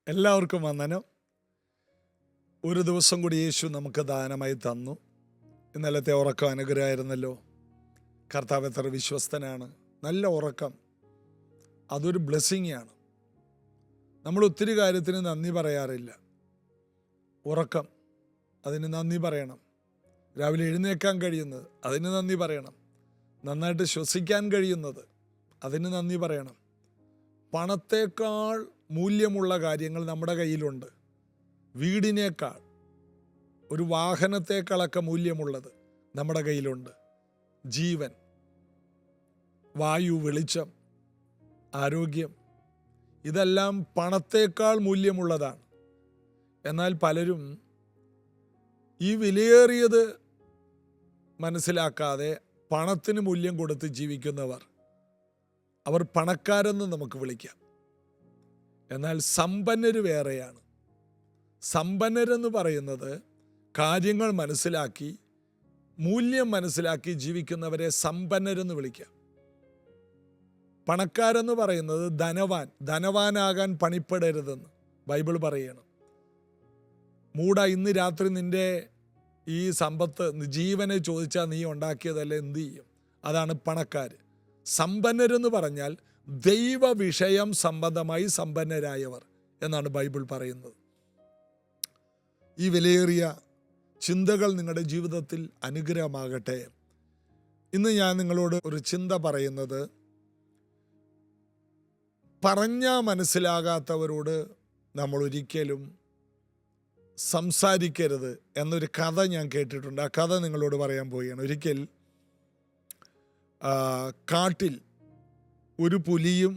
എല്ലാവർക്കും വന്ദനം. ഒരു ദിവസം കൂടി യേശു നമുക്ക് ദാനമായി തന്നു. ഇന്നലത്തെ ഉറക്കം അനുഗ്രഹമായിരുന്നല്ലോ. കർത്താവ് എത്ര വിശ്വസ്തനാണ്. നല്ല ഉറക്കം അതൊരു ബ്ലെസ്സിങ് ആണ്. നമ്മൾ ഒത്തിരി കാര്യത്തിന് നന്ദി പറയാറില്ല. ഉറക്കം, അതിന് നന്ദി പറയണം. രാവിലെ എഴുന്നേക്കാൻ കഴിയുന്നത്, അതിന് നന്ദി പറയണം. നന്നായിട്ട് ശ്വസിക്കാൻ കഴിയുന്നത്, അതിന് നന്ദി പറയണം. പണത്തേക്കാൾ മൂല്യമുള്ള കാര്യങ്ങൾ നമ്മുടെ കയ്യിലുണ്ട്. വീടിനേക്കാൾ, ഒരു വാഹനത്തേക്കാളൊക്കെ മൂല്യമുള്ളത് നമ്മുടെ കയ്യിലുണ്ട്. ജീവൻ, വായു, വെളിച്ചം, ആരോഗ്യം, ഇതെല്ലാം പണത്തേക്കാൾ മൂല്യമുള്ളതാണ്. എന്നാൽ പലരും ഈ വിലയേറിയത് മനസ്സിലാക്കാതെ പണത്തിന് മൂല്യം കൊടുത്ത് ജീവിക്കുന്നവർ, അവർ പണക്കാരെന്ന് നമുക്ക് വിളിക്കാം. എന്നാൽ സമ്പന്നർ വേറെയാണ്. സമ്പന്നരെന്ന് പറയുന്നത് കാര്യങ്ങൾ മനസ്സിലാക്കി, മൂല്യം മനസ്സിലാക്കി ജീവിക്കുന്നവരെ സമ്പന്നരെന്ന് വിളിക്കാം. പണക്കാരെന്ന് പറയുന്നത് ധനവാനാകാൻ പണിപ്പെടരുതെന്ന് ബൈബിൾ പറയണം. മൂട, ഇന്ന് രാത്രി നിന്റെ ഈ സമ്പത്ത് ജീവനെ ചോദിച്ചാൽ നീ ഉണ്ടാക്കിയതല്ല, എന്ത് ചെയ്യും? അതാണ് പണക്കാർ. സമ്പന്നരെന്ന് പറഞ്ഞാൽ ദൈവ വിഷയം സംബന്ധമായി സമ്പന്നരായവർ എന്നാണ് ബൈബിൾ പറയുന്നത്. ഈ വിലയേറിയ ചിന്തകൾ നിങ്ങളുടെ ജീവിതത്തിൽ അനുഗ്രഹമാകട്ടെ. ഇന്ന് ഞാൻ നിങ്ങളോട് ഒരു ചിന്ത പറയുന്നത്, പറഞ്ഞാൽ മനസ്സിലാകാത്തവരോട് നമ്മൾ ഒരിക്കലും സംസാരിക്കരുത് എന്നൊരു കഥ ഞാൻ കേട്ടിട്ടുണ്ട്. ആ കഥ നിങ്ങളോട് പറയാൻ പോവുകയാണ്. ഒരിക്കൽ കാട്ടിൽ ഒരു പുലിയും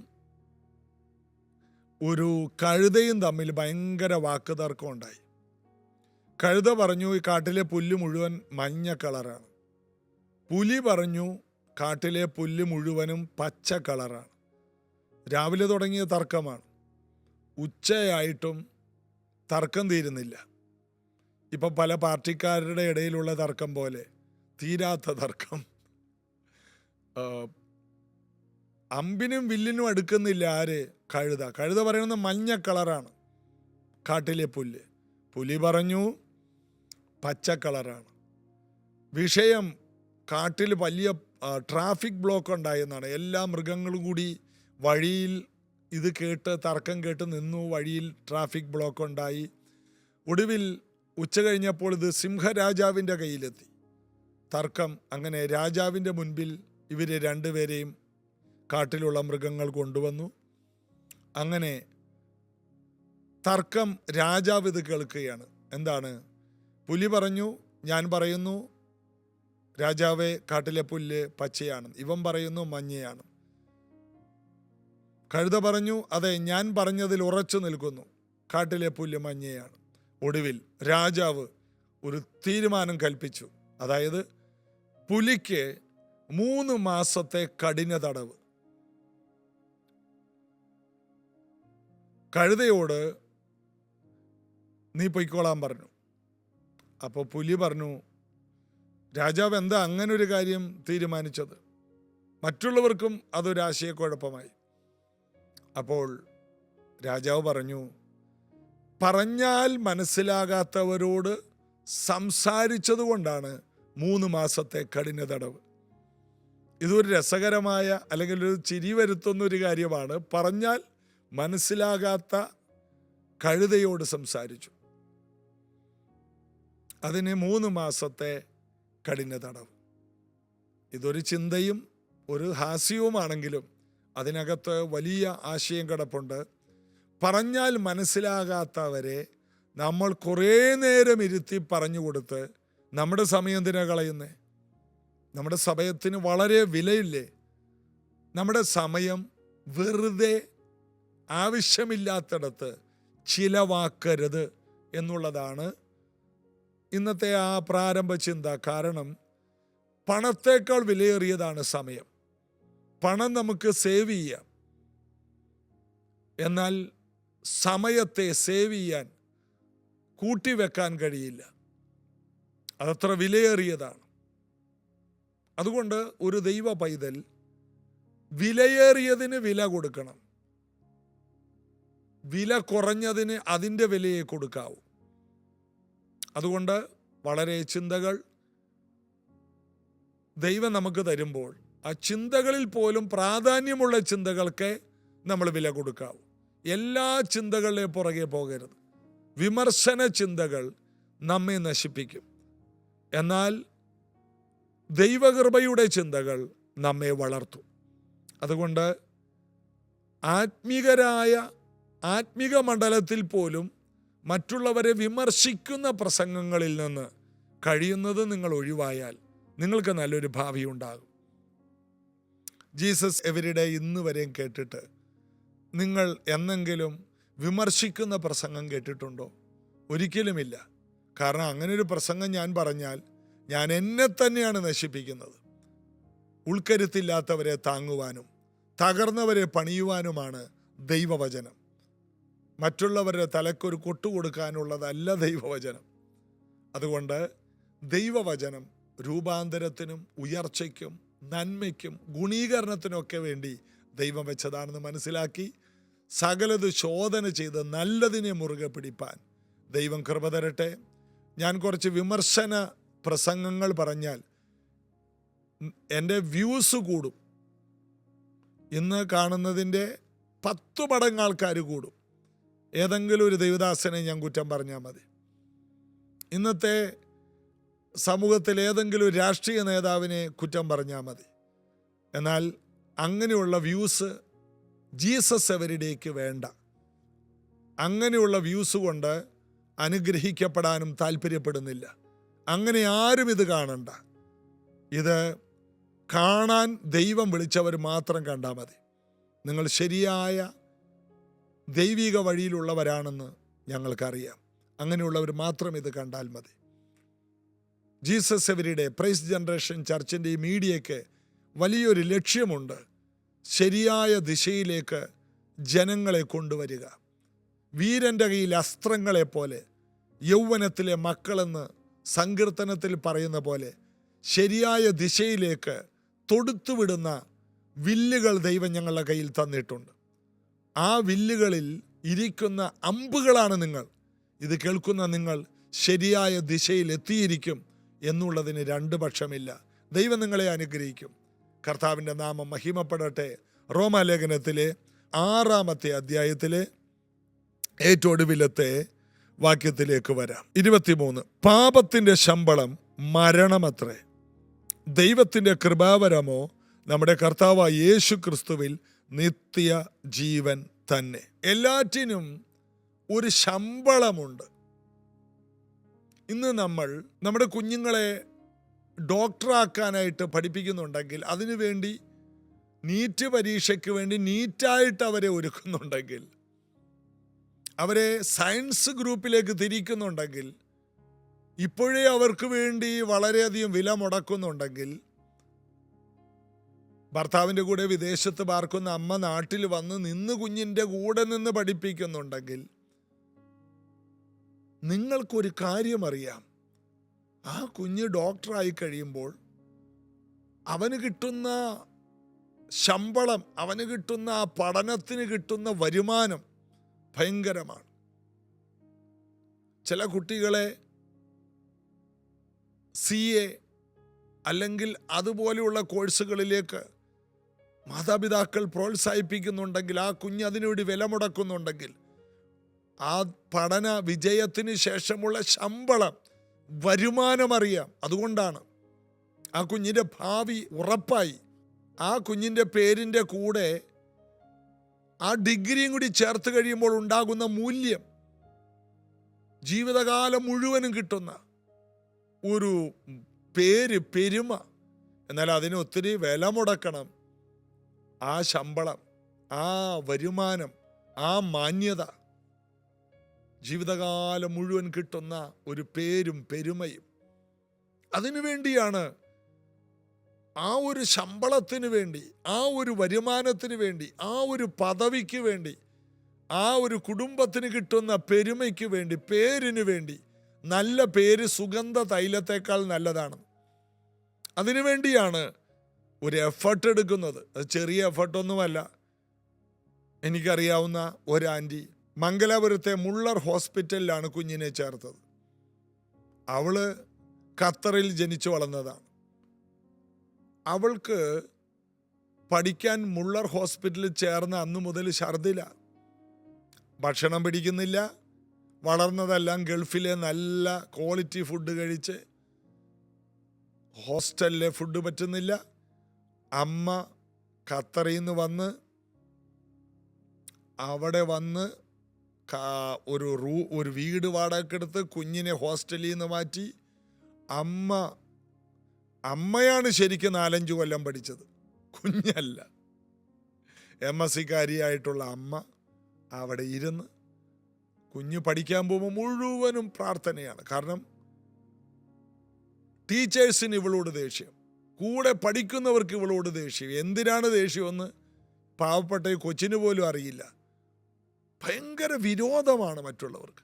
ഒരു കഴുതയും തമ്മിൽ ഭയങ്കര വാക്കുതർക്കം ഉണ്ടായി. കഴുത പറഞ്ഞു, ഈ കാട്ടിലെ പുല്ല് മുഴുവൻ മഞ്ഞ കളറാണ്. പുലി പറഞ്ഞു, കാട്ടിലെ പുല്ല് മുഴുവനും പച്ച കളറാണ്. രാവിലെ തുടങ്ങിയ തർക്കമാണ്. ഉച്ചയായിട്ടും തർക്കം തീരുന്നില്ല. ഇപ്പം പല പാർട്ടിക്കാരുടെ ഇടയിലുള്ള തർക്കം പോലെ തീരാത്ത തർക്കം. അമ്പിനും വില്ലിനും അടുക്കുന്നില്ല ആര്? കഴുത. കഴുത പറയുന്നത് മഞ്ഞ കളറാണ് കാട്ടിലെ പുല്ല്. പുലി പറഞ്ഞു പച്ച കളറാണ്. വിഷയം, കാട്ടിൽ വലിയ ട്രാഫിക് ബ്ലോക്ക് ഉണ്ടായെന്നാണ്. എല്ലാ മൃഗങ്ങളും കൂടി വഴിയിൽ ഇത് കേട്ട്, തർക്കം കേട്ട് നിന്നു. വഴിയിൽ ട്രാഫിക് ബ്ലോക്ക് ഉണ്ടായി. ഒടുവിൽ ഉച്ച കഴിഞ്ഞപ്പോൾ ഇത് സിംഹരാജാവിൻ്റെ കയ്യിലെത്തി തർക്കം. അങ്ങനെ രാജാവിൻ്റെ മുൻപിൽ ഇവരെ രണ്ടുപേരെയും കാട്ടിലുള്ള മൃഗങ്ങൾ കൊണ്ടുവന്നു. അങ്ങനെ തർക്കം, രാജാവ് ഇത് കേൾക്കുകയാണ്. എന്താണ്? പുലി പറഞ്ഞു, ഞാൻ പറയുന്നു രാജാവേ കാട്ടിലെ പുല്ല് പച്ചയാണ്, ഇവൻ പറയുന്നു മഞ്ഞയാണ്. കഴുത പറഞ്ഞു, അതെ, ഞാൻ പറഞ്ഞതിൽ ഉറച്ചു നിൽക്കുന്നു, കാട്ടിലെ പുല്ല് മഞ്ഞയാണ്. ഒടുവിൽ രാജാവ് ഒരു തീരുമാനം കൽപ്പിച്ചു. അതായത് പുലിക്ക് 3 മാസത്തെ കഠിന തടവ്. കഴുതയോട് നീ പൊയ്ക്കോളാൻ പറഞ്ഞു. അപ്പോൾ പുലി പറഞ്ഞു, രാജാവ് എന്താ അങ്ങനെ ഒരു കാര്യം തീരുമാനിച്ചത്? മറ്റുള്ളവർക്കും അതൊരു ആശയക്കുഴപ്പമായി. അപ്പോൾ രാജാവ് പറഞ്ഞു, പറഞ്ഞാൽ മനസ്സിലാകാത്തവരോട് സംസാരിച്ചത് കൊണ്ടാണ് 3 മാസത്തെ കഠിന തടവ്. ഇതൊരു രസകരമായ, അല്ലെങ്കിൽ ഒരു ചിരി വരുത്തുന്ന ഒരു കാര്യമാണ്. പറഞ്ഞാൽ മനസ്സിലാകാത്ത കഴുതയോട് സംസാരിച്ചു, അതിന് 3 മാസത്തെ കഠിന തടവ്. ഇതൊരു ചിന്തയും ഒരു ഹാസ്യവുമാണെങ്കിലും അതിനകത്ത് വലിയ ആശയം കിടപ്പുണ്ട്. പറഞ്ഞാൽ മനസ്സിലാകാത്തവരെ നമ്മൾ കുറേ നേരം ഇരുത്തി പറഞ്ഞു കൊടുത്ത് നമ്മുടെ സമയം എന്തിനാ കളയുന്നേ? നമ്മുടെ സമയത്തിന് വളരെ വിലയില്ലേ? നമ്മുടെ സമയം വെറുതെ ആവശ്യമില്ലാത്തിടത്ത് ചിലവാക്കരുത് എന്നുള്ളതാണ് ഇന്നത്തെ ആ പ്രാരംഭ ചിന്ത. കാരണം പണത്തേക്കാൾ വിലയേറിയതാണ് സമയം. പണം നമുക്ക് സേവ് ചെയ്യാം, എന്നാൽ സമയത്തെ സേവ് ചെയ്യാൻ, കൂട്ടിവെക്കാൻ കഴിയില്ല. അതത്ര വിലയേറിയതാണ്. അതുകൊണ്ട് ഒരു ദൈവ പൈതൽ വിലയേറിയതിന് വില കൊടുക്കണം. വില കുറഞ്ഞതിന് അതിൻ്റെ വിലയെ കൊടുക്കാവൂ. അതുകൊണ്ട് വളരെ ചിന്തകൾ ദൈവം നമുക്ക് തരുമ്പോൾ ആ ചിന്തകളിൽ പോലും പ്രാധാന്യമുള്ള ചിന്തകൾക്ക് നമ്മൾ വില കൊടുക്കാവൂ. എല്ലാ ചിന്തകളുടെ പുറകെ പോകരുത്. വിമർശന ചിന്തകൾ നമ്മെ നശിപ്പിക്കും. എന്നാൽ ദൈവകൃപയുടെ ചിന്തകൾ നമ്മെ വളർത്തും. അതുകൊണ്ട് ആത്മീക മണ്ഡലത്തിൽ പോലും മറ്റുള്ളവരെ വിമർശിക്കുന്ന പ്രസംഗങ്ങളിൽ നിന്ന് കഴിയുന്നത് നിങ്ങൾ ഒഴിവായാൽ നിങ്ങൾക്ക് നല്ലൊരു ഭാവി ഉണ്ടാകും. ജീസസ് എവരിഡേ ഇന്ന് വരെയും കേട്ടിട്ട് നിങ്ങൾ എന്നെങ്കിലും വിമർശിക്കുന്ന പ്രസംഗം കേട്ടിട്ടുണ്ടോ? ഒരിക്കലുമില്ല. കാരണം അങ്ങനെ ഒരു പ്രസംഗം ഞാൻ പറഞ്ഞാൽ ഞാൻ എന്നെ തന്നെയാണ് നശിപ്പിക്കുന്നത്. ഉൾക്കരുത്തില്ലാത്തവരെ താങ്ങുവാനും തകർന്നവരെ പണിയുവാനുമാണ് ദൈവവചനം. മറ്റുള്ളവരുടെ തലക്കൊരു കൊട്ടുകൊടുക്കാനുള്ളതല്ല ദൈവവചനം. അതുകൊണ്ട് ദൈവവചനം രൂപാന്തരത്തിനും ഉയർച്ചയ്ക്കും നന്മയ്ക്കും ഗുണീകരണത്തിനൊക്കെ വേണ്ടി ദൈവം വെച്ചതാണെന്ന് മനസ്സിലാക്കി സകലത് ശോധന ചെയ്ത് നല്ലതിനെ മുറുകെ പിടിപ്പാൻ ദൈവം കൃപ തരട്ടെ. ഞാൻ കുറച്ച് വിമർശന പ്രസംഗങ്ങൾ പറഞ്ഞാൽ എൻ്റെ വ്യൂസ് കൂടും. ഇന്ന് കാണുന്നതിൻ്റെ 10 മടങ്ങ് ആൾക്കാർ കൂടും. ഏതെങ്കിലും ഒരു ദൈവദാസനെ ഞാൻ കുറ്റം പറഞ്ഞാൽ മതി. ഇന്നത്തെ സമൂഹത്തിൽ ഏതെങ്കിലും ഒരു രാഷ്ട്രീയ നേതാവിനെ കുറ്റം പറഞ്ഞാൽ മതി. എന്നാൽ അങ്ങനെയുള്ള വ്യൂസ് ജീസസ് എവരിഡേക്ക് വേണ്ട. അങ്ങനെയുള്ള വ്യൂസ് കൊണ്ട് അനുഗ്രഹിക്കപ്പെടാനും താല്പര്യപ്പെടുന്നില്ല. അങ്ങനെ ആരും ഇത് കാണണ്ട. ഇത് കാണാൻ ദൈവം വിളിച്ചവർ മാത്രം കണ്ടാൽ മതി. നിങ്ങൾ ശരിയായ ദൈവിക വഴിയിലുള്ളവരാണെന്ന് ഞങ്ങൾക്കറിയാം. അങ്ങനെയുള്ളവർ മാത്രം ഇത് കണ്ടാൽ മതി. ജീസസ് എവരിഡേ പ്രൈസ് ജനറേഷൻ ചർച്ചിൻ്റെ ഈ മീഡിയയ്ക്ക് വലിയൊരു ലക്ഷ്യമുണ്ട്. ശരിയായ ദിശയിലേക്ക് ജനങ്ങളെ കൊണ്ടുവരിക. വീരൻ്റെ കയ്യിൽ അസ്ത്രങ്ങളെപ്പോലെ യൗവനത്തിലെ മക്കളെന്ന് സങ്കീർത്തനത്തിൽ പറയുന്ന പോലെ ശരിയായ ദിശയിലേക്ക് തൊടുത്തുവിടുന്ന വില്ലുകൾ ദൈവം ഞങ്ങളുടെ കയ്യിൽ തന്നിട്ടുണ്ട്. ആ വില്ലുകളിൽ ഇരിക്കുന്ന അമ്പുകളാണ് നിങ്ങൾ. ഇത് കേൾക്കുന്ന നിങ്ങൾ ശരിയായ ദിശയിൽ എത്തിയിരിക്കും എന്നുള്ളതിന് 2 പക്ഷമില്ല. ദൈവം നിങ്ങളെ അനുഗ്രഹിക്കും. കർത്താവിൻ്റെ നാമം മഹിമപ്പെടട്ടെ. റോമാലേഖനത്തിലെ 6-ാമത്തെ അധ്യായത്തിലെ ഏറ്റവും ഒടുവിലത്തെ വാക്യത്തിലേക്ക് വരാം. 23. പാപത്തിൻ്റെ ശമ്പളം മരണമത്രേ, ദൈവത്തിൻ്റെ കൃപാവരമോ നമ്മുടെ കർത്താവായ യേശു ക്രിസ്തുവിൽ നിത്യ ജീവൻ തന്നെ. എല്ലാറ്റിനും ഒരു ശമ്പളമുണ്ട്. ഇന്ന് നമ്മൾ നമ്മുടെ കുഞ്ഞുങ്ങളെ ഡോക്ടറാക്കാനായിട്ട് പഠിപ്പിക്കുന്നുണ്ടെങ്കിൽ, അതിനുവേണ്ടി നീറ്റ് പരീക്ഷയ്ക്ക് വേണ്ടി നീറ്റായിട്ട് അവരെ ഒരുക്കുന്നുണ്ടെങ്കിൽ, അവരെ സയൻസ് ഗ്രൂപ്പിലേക്ക് തിരിക്കുന്നുണ്ടെങ്കിൽ, ഇപ്പോഴേ അവർക്ക് വേണ്ടി വളരെയധികം വില മുടക്കുന്നുണ്ടെങ്കിൽ, ഭർത്താവിൻ്റെ കൂടെ വിദേശത്ത് പാർക്കുന്ന അമ്മ നാട്ടിൽ വന്ന് നിന്ന് കുഞ്ഞിൻ്റെ കൂടെ നിന്ന് പഠിപ്പിക്കുന്നുണ്ടെങ്കിൽ, നിങ്ങൾക്കൊരു കാര്യം അറിയാം. ആ കുഞ്ഞ് ഡോക്ടറായി കഴിയുമ്പോൾ അവന് കിട്ടുന്ന ശമ്പളം, അവന് കിട്ടുന്ന ആ പഠനത്തിന് കിട്ടുന്ന വരുമാനം ഭയങ്കരമാണ്. ചില കുട്ടികളെ CA അല്ലെങ്കിൽ അതുപോലെയുള്ള കോഴ്സുകളിലേക്ക് മാതാപിതാക്കൾ പ്രോത്സാഹിപ്പിക്കുന്നുണ്ടെങ്കിൽ, ആ കുഞ്ഞ് അതിനുവേണ്ടി വില മുടക്കുന്നുണ്ടെങ്കിൽ, ആ പഠന വിജയത്തിന് ശേഷമുള്ള ശമ്പളം, വരുമാനം അറിയാം. അതുകൊണ്ടാണ് ആ കുഞ്ഞിൻ്റെ ഭാവി ഉറപ്പായി. ആ കുഞ്ഞിൻ്റെ പേരിൻ്റെ കൂടെ ആ ഡിഗ്രിയും കൂടി ചേർത്ത് കഴിയുമ്പോൾ ഉണ്ടാകുന്ന മൂല്യം ജീവിതകാലം മുഴുവനും കിട്ടുന്ന ഒരു പേര്, പെരുമ. എന്നാൽ അതിന് ഒത്തിരി വില മുടക്കണം. ആ ശമ്പളം, ആ വരുമാനം, ആ മാന്യത, ജീവിതകാലം മുഴുവൻ കിട്ടുന്ന ഒരു പേരും പെരുമയും. അതിനു വേണ്ടിയാണ്, ആ ഒരു ശമ്പളത്തിന് വേണ്ടി, ആ ഒരു വരുമാനത്തിന് വേണ്ടി, ആ ഒരു പദവിക്ക് വേണ്ടി, ആ ഒരു കുടുംബത്തിന് കിട്ടുന്ന പെരുമയ്ക്ക് വേണ്ടി, പേരിന് വേണ്ടി. നല്ല പേര് സുഗന്ധ തൈലത്തേക്കാൾ നല്ലതാണ്. അതിനു വേണ്ടിയാണ് ഒരു എഫർട്ട് എടുക്കുന്നത്. അത് ചെറിയ എഫർട്ടൊന്നുമല്ല. എനിക്കറിയാവുന്ന ഒരു ആൻറ്റി മംഗലാപുരത്തെ മുള്ളർ ഹോസ്പിറ്റലിലാണ് കുഞ്ഞിനെ ചേർത്തത്. അവള് ഖത്തറിൽ ജനിച്ചു വളർന്നതാണ്. അവൾക്ക് പഠിക്കാൻ മുള്ളർ ഹോസ്പിറ്റലിൽ ചേർന്ന അന്നു മുതൽ ഛർദില, ഭക്ഷണം പിടിക്കുന്നില്ല. വളർന്നതെല്ലാം ഗൾഫിലെ നല്ല ക്വാളിറ്റി ഫുഡ് കഴിച്ച്, ഹോസ്റ്റലിലെ ഫുഡ് പറ്റുന്നില്ല. അമ്മ ഖത്തറിൽ നിന്ന് വന്ന് അവിടെ വന്ന് ഒരു വീട് വാടകയ്ക്കെടുത്ത് കുഞ്ഞിനെ ഹോസ്റ്റലിൽ നിന്ന് മാറ്റി. അമ്മയാണ് ശരിക്കും 4-5 കൊല്ലം പഠിച്ചത്, കുഞ്ഞല്ല. MSc-കാരിയായിട്ടുള്ള അമ്മ അവിടെ ഇരുന്ന് കുഞ്ഞ് പഠിക്കാൻ പോകുമ്പോൾ മുഴുവനും പ്രാർത്ഥനയാണ്. കാരണം ടീച്ചേഴ്സിന് ഇവളോട് ദേഷ്യം, കൂടെ പഠിക്കുന്നവർക്ക് ഇവളോട് ദേഷ്യം. എന്തിനാണ് ദേഷ്യമെന്ന് പാവപ്പെട്ട ഈ കൊച്ചിന് പോലും അറിയില്ല. ഭയങ്കര വിരോധമാണ് മറ്റുള്ളവർക്ക്.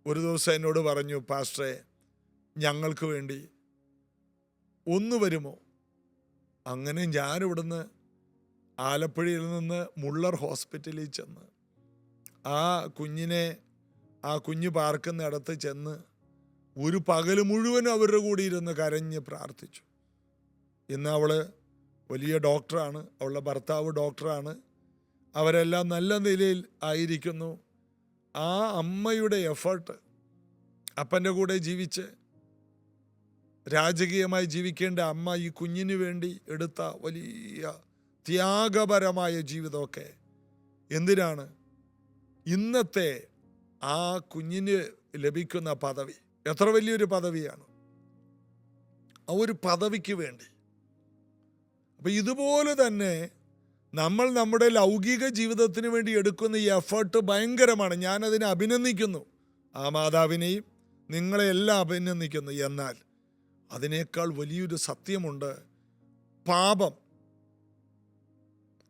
ഒരു ദിവസം എന്നോട് പറഞ്ഞു, പാസ്റ്ററെ, ഞങ്ങൾക്ക് വേണ്ടി ഒന്ന് വരുമോ? അങ്ങനെ ഞാനിവിടുന്ന് ആലപ്പുഴയിൽ നിന്ന് മുള്ളർ ഹോസ്പിറ്റലിൽ ചെന്ന് ആ കുഞ്ഞ് പാർക്കുന്നിടത്ത് ചെന്ന് ഒരു പകൽ മുഴുവനും അവരുടെ കൂടി ഇരുന്ന് കരഞ്ഞ് പ്രാർത്ഥിച്ചു. ഇന്ന് അവള് വലിയ ഡോക്ടറാണ്, അവളുടെ ഭർത്താവ് ഡോക്ടറാണ്. അവരെല്ലാം നല്ല നിലയിൽ ആയിരിക്കുന്നു. ആ അമ്മയുടെ എഫേർട്ട്, അപ്പൻ്റെ കൂടെ ജീവിച്ച് രാജകീയമായി ജീവിക്കേണ്ട അമ്മ ഈ കുഞ്ഞിന് വേണ്ടി എടുത്ത വലിയ ത്യാഗപരമായ ജീവിതമൊക്കെ എന്തിനാണ്? ഇന്നത്തെ ആ കുഞ്ഞിന് ലഭിക്കുന്ന പദവി എത്ര വലിയൊരു പദവിയാണ്. ആ ഒരു പദവിക്ക് വേണ്ടി. അപ്പം ഇതുപോലെ തന്നെ നമ്മൾ നമ്മുടെ ലൗകിക ജീവിതത്തിന് വേണ്ടി എടുക്കുന്ന ഈ എഫേർട്ട് ഭയങ്കരമാണ്. ഞാനതിനെ അഭിനന്ദിക്കുന്നു, ആ മാതാവിനെയും നിങ്ങളെല്ലാം അഭിനന്ദിക്കുന്നു. എന്നാൽ അതിനേക്കാൾ വലിയൊരു സത്യമുണ്ട്. പാപം,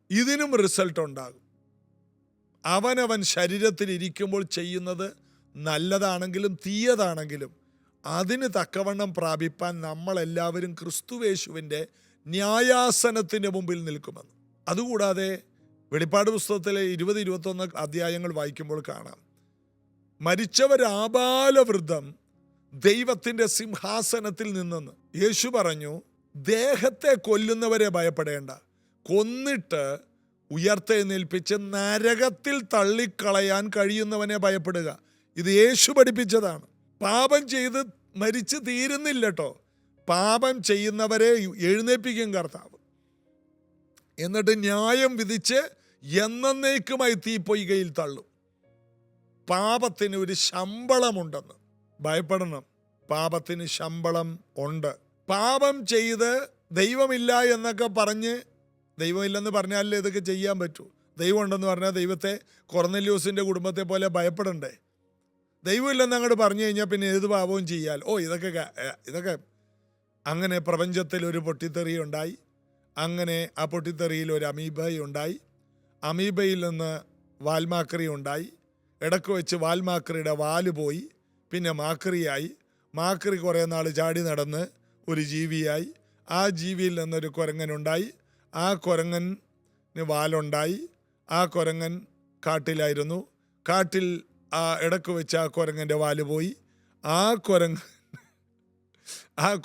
ഇതിനും റിസൾട്ട് ഉണ്ടാകും. അവനവൻ ശരീരത്തിൽ ഇരിക്കുമ്പോൾ ചെയ്യുന്നത് നല്ലതാണെങ്കിലും തീയതാണെങ്കിലും അതിന് തക്കവണ്ണം പ്രാപിപ്പാൻ നമ്മളെല്ലാവരും ക്രിസ്തുവേശുവിൻ്റെ ന്യായാസനത്തിൻ്റെ മുമ്പിൽ നിൽക്കുമെന്ന്. അതുകൂടാതെ വെളിപ്പാട് പുസ്തകത്തിലെ 20-21 അധ്യായങ്ങൾ വായിക്കുമ്പോൾ കാണാം, മരിച്ചവരാബാലവൃദ്ധം ദൈവത്തിൻ്റെ സിംഹാസനത്തിൽ നിന്നെന്ന് യേശു പറഞ്ഞു, ദേഹത്തെ കൊല്ലുന്നവരെ ഭയപ്പെടേണ്ട, കൊന്നിട്ട് ഉയർത്തെഴുന്നേൽപ്പിച്ച് നരകത്തിൽ തള്ളിക്കളയാൻ കഴിയുന്നവനെ ഭയപ്പെടുക. ഇത് യേശു പഠിപ്പിച്ചതാണ്. പാപം ചെയ്ത് മരിച്ച് തീരുന്നില്ല കേട്ടോ, പാപം ചെയ്യുന്നവരെ എഴുന്നേൽപ്പിക്കും കർത്താവ്. എന്നിട്ട് ന്യായം വിധിച്ച് എന്നേക്കുമായി തീപ്പൊയ്കയിൽ തള്ളും. പാപത്തിന് ഒരു ശമ്പളമുണ്ടെന്ന് ഭയപ്പെടണം. പാപത്തിന് ശമ്പളം ഉണ്ട്. പാപം ചെയ്ത് ദൈവമില്ല എന്നൊക്കെ പറഞ്ഞ്, ദൈവമില്ലെന്ന് പറഞ്ഞാലേ ഇതൊക്കെ ചെയ്യാൻ പറ്റൂ. ദൈവം ഉണ്ടെന്ന് പറഞ്ഞാൽ ദൈവത്തെ കൊർന്നല്യോസിൻ്റെ കുടുംബത്തെ പോലെ ഭയപ്പെടണ്ടേ? ദൈവമില്ലെന്ന് അങ്ങോട്ട് പറഞ്ഞു കഴിഞ്ഞാൽ പിന്നെ ഏത് പാപവും ചെയ്യാൽ. ഇതൊക്കെ അങ്ങനെ പ്രപഞ്ചത്തിൽ ഒരു പൊട്ടിത്തെറി ഉണ്ടായി. അങ്ങനെ ആ പൊട്ടിത്തെറിയിൽ ഒരു അമീബയുണ്ടായി. അമീബയിൽ നിന്ന് വാൽമാക്രി ഉണ്ടായി. ഇടയ്ക്ക് വെച്ച് വാൽമാക്രിയുടെ വാല് പോയി, പിന്നെ മാക്രിയായി. മാക്രി കുറേ നാൾ ചാടി നടന്ന് ഒരു ജീവിയായി. ആ ജീവിയിൽ നിന്നൊരു കുരങ്ങനുണ്ടായി. ആ കുരങ്ങന് വാലുണ്ടായി. ആ കുരങ്ങൻ കാട്ടിലായിരുന്നു. കാട്ടിൽ ഇടയ്ക്ക് വെച്ച് ആ കുരങ്ങൻ്റെ വാല് പോയി. ആ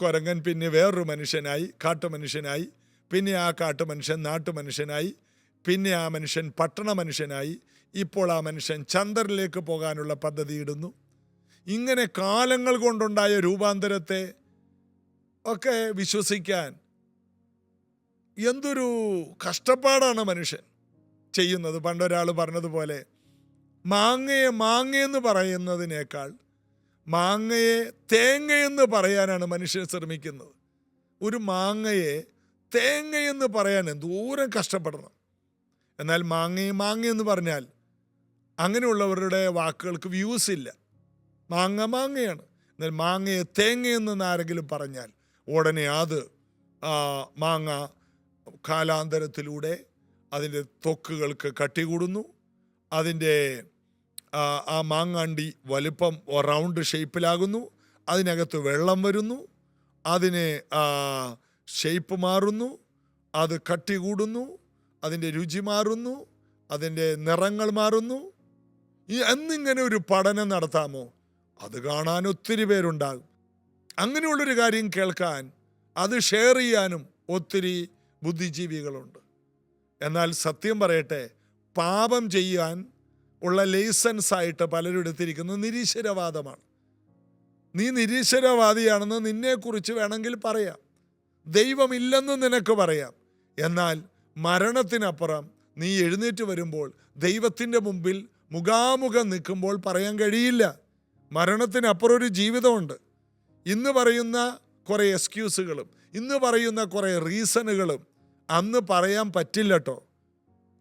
കുരങ്ങൻ പിന്നെ വേറൊരു മനുഷ്യനായി, കാട്ടുമനുഷ്യനായി. പിന്നെ ആ കാട്ടുമനുഷ്യൻ നാട്ടുമനുഷ്യനായി. പിന്നെ ആ മനുഷ്യൻ പട്ടണ മനുഷ്യനായി. ഇപ്പോൾ ആ മനുഷ്യൻ ചന്ദ്രനിലേക്ക് പോകാനുള്ള പദ്ധതി ഇടുന്നു. ഇങ്ങനെ കാലങ്ങൾ കൊണ്ടുണ്ടായ രൂപാന്തരത്തെ ഒക്കെ വിശ്വസിക്കാൻ എന്തൊരു കഷ്ടപ്പാടാണ് മനുഷ്യൻ ചെയ്യുന്നത്. പണ്ടൊരാൾ പറഞ്ഞതുപോലെ, മാങ്ങയെന്ന് പറയുന്നതിനേക്കാൾ മാങ്ങയെ തേങ്ങയെന്ന് പറയാനാണ് മനുഷ്യൻ ശ്രമിക്കുന്നത്. ഒരു മാങ്ങയെ തേങ്ങയെന്ന് പറയാൻ എന്തോരം കഷ്ടപ്പെടണം. എന്നാൽ മാങ്ങയെന്ന് പറഞ്ഞാൽ അങ്ങനെയുള്ളവരുടെ വാക്കുകൾക്ക് വ്യൂസ് ഇല്ല. മാങ്ങയാണ്. എന്നാൽ മാങ്ങയെ തേങ്ങയെന്ന് ആരെങ്കിലും പറഞ്ഞാൽ ഉടനെ അത് മാങ്ങ കാലാന്തരത്തിലൂടെ അതിൻ്റെ ത്വക്കുകൾക്ക് കട്ടി കൂടുന്നു. അതിൻ്റെ ആ മാങ്ങാണ്ടി വലുപ്പം റൗണ്ട് ഷേപ്പിലാകുന്നു. അതിനകത്ത് വെള്ളം വരുന്നു. അതിന് ഷേപ്പ് മാറുന്നു. അത് കട്ടി കൂടുന്നു. അതിൻ്റെ രുചി മാറുന്നു. അതിൻ്റെ നിറങ്ങൾ മാറുന്നു. എന്നിങ്ങനെ ഒരു പഠനം നടത്താമോ? അത് കാണാൻ ഒത്തിരി പേരുണ്ടാകും. അങ്ങനെയുള്ളൊരു കാര്യം കേൾക്കാൻ, അത് ഷെയർ ചെയ്യാനും ഒത്തിരി ബുദ്ധിജീവികളുണ്ട്. എന്നാൽ സത്യം പറയട്ടെ, പാപം ചെയ്യാൻ ഉള്ള ലൈസൻസായിട്ട് പലരും എടുത്തിരിക്കുന്നത് നിരീശ്വരവാദമാണ്. നീ നിരീശ്വരവാദിയാണെന്ന് നിന്നെക്കുറിച്ച് വേണമെങ്കിൽ പറയാം, ദൈവമില്ലെന്ന് നിനക്ക് പറയാം. എന്നാൽ മരണത്തിനപ്പുറം നീ എഴുന്നേറ്റ് വരുമ്പോൾ, ദൈവത്തിൻ്റെ മുമ്പിൽ മുഖാമുഖം നിൽക്കുമ്പോൾ പറയാൻ കഴിയില്ല. മരണത്തിനപ്പുറം ഒരു ജീവിതമുണ്ട്. ഇന്ന് പറയുന്ന കുറേ എക്സ്ക്യൂസുകളും ഇന്ന് പറയുന്ന കുറേ റീസണുകളും അന്ന് പറയാൻ പറ്റില്ല കേട്ടോ.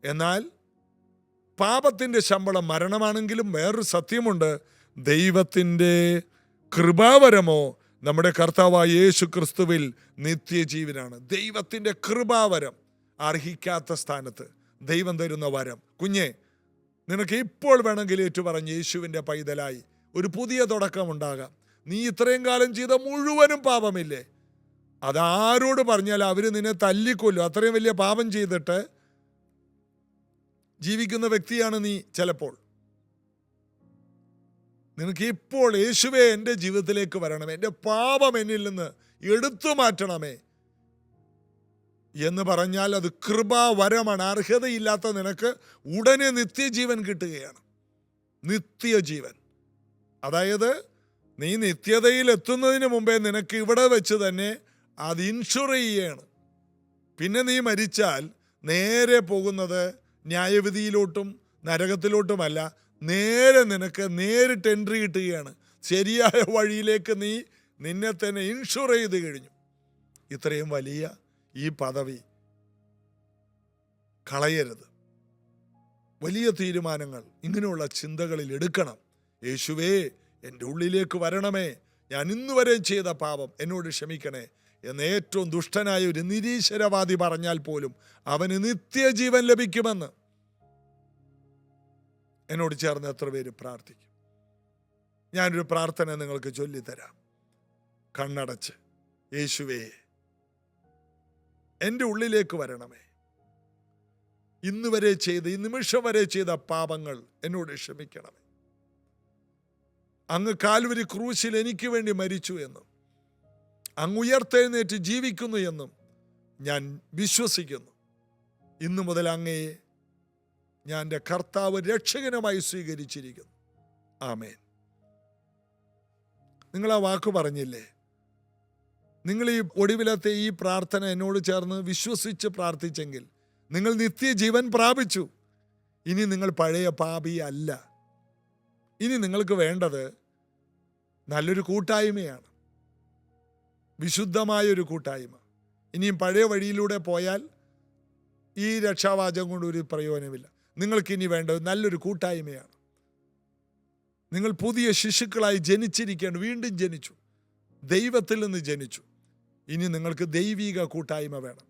എന്നാൽ പാപത്തിൻ്റെ ശമ്പളം മരണമാണെങ്കിലും വേറൊരു സത്യമുണ്ട്. ദൈവത്തിൻ്റെ കൃപാവരമോ നമ്മുടെ കർത്താവായ യേശു ക്രിസ്തുവിൽ നിത്യജീവനാണ്. ദൈവത്തിൻ്റെ കൃപാവരം, അർഹിക്കാത്ത സ്ഥാനത്ത് ദൈവം തരുന്ന വരം. കുഞ്ഞെ, നിനക്ക് ഇപ്പോൾ വേണമെങ്കിൽ ഏറ്റുപറഞ്ഞ് യേശുവിൻ്റെ പൈതലായി ഒരു പുതിയ തുടക്കമുണ്ടാകാം. നീ ഇത്രയും കാലം ചെയ്ത മുഴുവനും പാപമില്ലേ, അതാരോട് പറഞ്ഞാൽ അവർ നിന്നെ തല്ലിക്കൊല്ലും. അത്രയും വലിയ പാപം ചെയ്തിട്ട് ജീവിക്കുന്ന വ്യക്തിയാണ് നീ. ചിലപ്പോൾ നിനക്ക് ഇപ്പോൾ യേശുവേ എൻ്റെ ജീവിതത്തിലേക്ക് വരണമേ, എൻ്റെ പാപം എന്നിൽ നിന്ന് എടുത്തു മാറ്റണമേ എന്ന് പറഞ്ഞാൽ അത് കൃപാവരമാണ്. അർഹതയില്ലാത്ത നിനക്ക് ഉടനെ നിത്യജീവൻ കിട്ടുകയാണ്. നിത്യജീവൻ, അതായത് നീ നിത്യതയിൽ എത്തുന്നതിന് മുമ്പേ നിനക്ക് ഇവിടെ വെച്ച് തന്നെ അത് ഇൻഷുർ ചെയ്യാണ്. പിന്നെ നീ മരിച്ചാൽ നേരെ പോകുന്നത് ന്യായവിധിയിലോട്ടും നരകത്തിലോട്ടുമല്ല, നേരെ നിനക്ക് നേരിട്ട് എൻട്രി കിട്ടുകയാണ്. ശരിയായ വഴിയിലേക്ക് നീ നിന്നെ തന്നെ ഇൻഷുർ ചെയ്ത് കഴിഞ്ഞു. ഇത്രയും വലിയ ഈ പദവി കളയരുത്. വലിയ തീരുമാനങ്ങൾ ഇങ്ങനെയുള്ള ചിന്തകളിൽ എടുക്കണം. യേശുവേ, എൻ്റെ ഉള്ളിലേക്ക് വരണമേ, ഞാൻ ഇന്നുവരെ ചെയ്ത പാപം എന്നോട് ക്ഷമിക്കണേ എന്ന് ഏറ്റവും ദുഷ്ടനായ ഒരു നിരീശ്വരവാദി പറഞ്ഞാൽ പോലും അവന് നിത്യജീവൻ ലഭിക്കുമെന്ന് എന്നോട് ചേർന്ന് എത്ര പേര് പ്രാർത്ഥിക്കും? ഞാനൊരു പ്രാർത്ഥന നിങ്ങൾക്ക് ചൊല്ലിത്തരാം. കണ്ണടച്ച്, യേശുവേ, എൻ്റെ ഉള്ളിലേക്ക് വരണമേ, ഇന്ന് വരെ ചെയ്ത, ഈ നിമിഷം വരെ ചെയ്ത പാപങ്ങൾ എന്നോട് ക്ഷമിക്കണമേ. അങ്ങ് കാൽവരി ക്രൂശിൽ എനിക്ക് വേണ്ടി മരിച്ചു എന്നും അങ്ങ് ഉയർത്തെഴുന്നേറ്റ് ജീവിക്കുന്നു എന്നും ഞാൻ വിശ്വസിക്കുന്നു. ഇന്നു മുതൽ അങ്ങയെ ഞാൻ എൻ്റെ കർത്താവ് രക്ഷകനുമായി സ്വീകരിച്ചിരിക്കുന്നു. ആമേൻ. നിങ്ങൾ ആ വാക്ക് പറഞ്ഞില്ലേ? നിങ്ങൾ ഈ ഒടുവിലത്തെ ഈ പ്രാർത്ഥന എന്നോട് ചേർന്ന് വിശ്വസിച്ച് പ്രാർത്ഥിച്ചെങ്കിൽ നിങ്ങൾ നിത്യജീവൻ പ്രാപിച്ചു. ഇനി നിങ്ങൾ പഴയ പാപി അല്ല. ഇനി നിങ്ങൾക്ക് വേണ്ടത് നല്ലൊരു കൂട്ടായ്മയാണ്, വിശുദ്ധമായൊരു കൂട്ടായ്മ. ഇനിയും പഴയ വഴിയിലൂടെ പോയാൽ ഈ രക്ഷാവാചകം കൊണ്ട് ഒരു പ്രയോജനമില്ല. നിങ്ങൾക്കിനി വേണ്ടത് നല്ലൊരു കൂട്ടായ്മയാണ്. നിങ്ങൾ പുതിയ ശിശുക്കളായി ജനിച്ചിരിക്കുകയാണ്, വീണ്ടും ജനിച്ചു, ദൈവത്തിൽ നിന്ന് ജനിച്ചു. ഇനി നിങ്ങൾക്ക് ദൈവിക കൂട്ടായ്മ വേണം.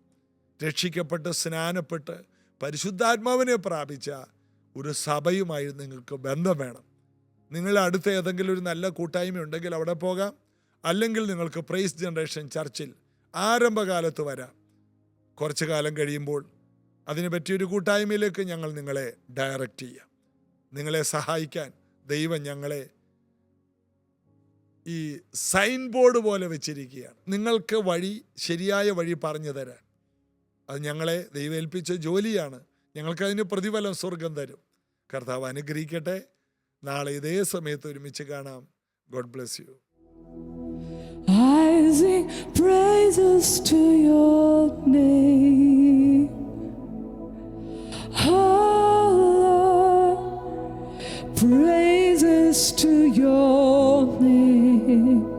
രക്ഷിക്കപ്പെട്ട് സ്നാനപ്പെട്ട് പരിശുദ്ധാത്മാവിനെ പ്രാപിച്ച ഒരു സഭയുമായി നിങ്ങൾക്ക് ബന്ധം വേണം. നിങ്ങളുടെ അടുത്ത ഏതെങ്കിലും ഒരു നല്ല കൂട്ടായ്മ ഉണ്ടെങ്കിൽ അവിടെ പോകാം. അല്ലെങ്കിൽ നിങ്ങൾക്ക് പ്രൈസ് ജനറേഷൻ ചർച്ചിൽ ആരംഭകാലത്ത് വരാം. കുറച്ച് കാലം കഴിയുമ്പോൾ അതിനെ പറ്റിയൊരു കൂട്ടായ്മയിലേക്ക് ഞങ്ങൾ നിങ്ങളെ ഡയറക്റ്റ് ചെയ്യാം. നിങ്ങളെ സഹായിക്കാൻ ദൈവം ഞങ്ങളെ ഈ സൈൻ ബോർഡ് പോലെ വെച്ചിരിക്കുകയാണ്. നിങ്ങൾക്ക് വഴി, ശരിയായ വഴി പറഞ്ഞു തരാൻ. അത് ഞങ്ങളെ ദൈവം ഏൽപ്പിച്ച ജോലിയാണ്. ഞങ്ങൾക്കതിന് പ്രതിഫലം സ്വർഗം തരും. കർത്താവ് അനുഗ്രഹിക്കട്ടെ. നാളെ ഇതേ സമയത്ത് ഒരുമിച്ച് കാണാം. God bless you. I sing praises to your name, oh Lord, praises to your name.